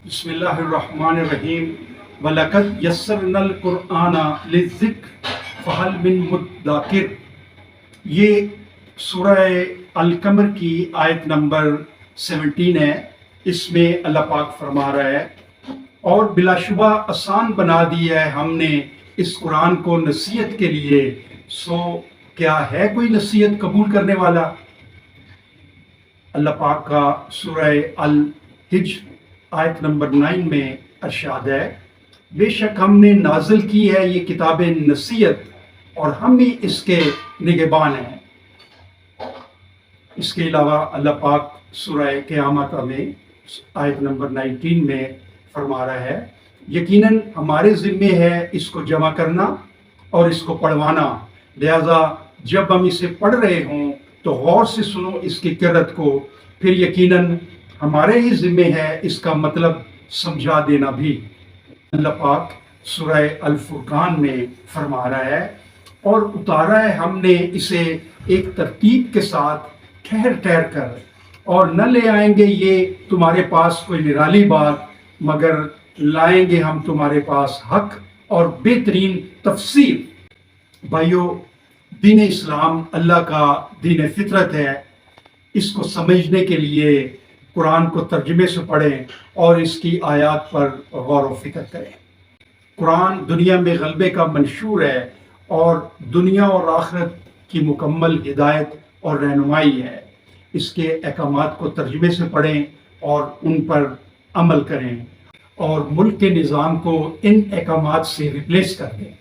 بسم اللہ الرحمن الرحیم وَلَقَدْ يَسَّرْنَا الْقُرْآنَ لِلذِّكْرِ فَهَلْ مِن مُدَّكِرٍ۔ یہ سورہ القمر کی آیت نمبر 17 ہے۔ اس میں اللہ پاک فرما رہا ہے اور بلا شبہ آسان بنا دیا ہے ہم نے اس قرآن کو نصیحت کے لیے، سو کیا ہے کوئی نصیحت قبول کرنے والا؟ اللہ پاک کا سورہ الحجر آیت نمبر 9 میں ارشاد ہے، بے شک ہم نے نازل کی ہے یہ کتاب نصیحت اور ہم ہی اس کے نگہبان ہیں۔ اس کے علاوہ اللہ پاک سورہ قیامت میں آیت نمبر 19 میں فرما رہا ہے، یقیناً ہمارے ذمے ہے اس کو جمع کرنا اور اس کو پڑھوانا، لہذا جب ہم اسے پڑھ رہے ہوں تو غور سے سنو اس کی قرت کو، پھر یقیناً ہمارے ہی ذمے ہے اس کا مطلب سمجھا دینا بھی۔ اللہ پاک سورہ الفرقان میں فرما رہا ہے، اور اتارا ہے ہم نے اسے ایک ترتیب کے ساتھ ٹھہر ٹھہر کر، اور نہ لے آئیں گے یہ تمہارے پاس کوئی نرالی بات، مگر لائیں گے ہم تمہارے پاس حق اور بہترین تفسیر۔ بھائیو، دین اسلام اللہ کا دین فطرت ہے۔ اس کو سمجھنے کے لیے قرآن کو ترجمے سے پڑھیں اور اس کی آیات پر غور و فکر کریں۔ قرآن دنیا میں غلبے کا منشور ہے اور دنیا اور آخرت کی مکمل ہدایت اور رہنمائی ہے۔ اس کے احکامات کو ترجمے سے پڑھیں اور ان پر عمل کریں، اور ملک کے نظام کو ان احکامات سے ریپلیس کر دیں۔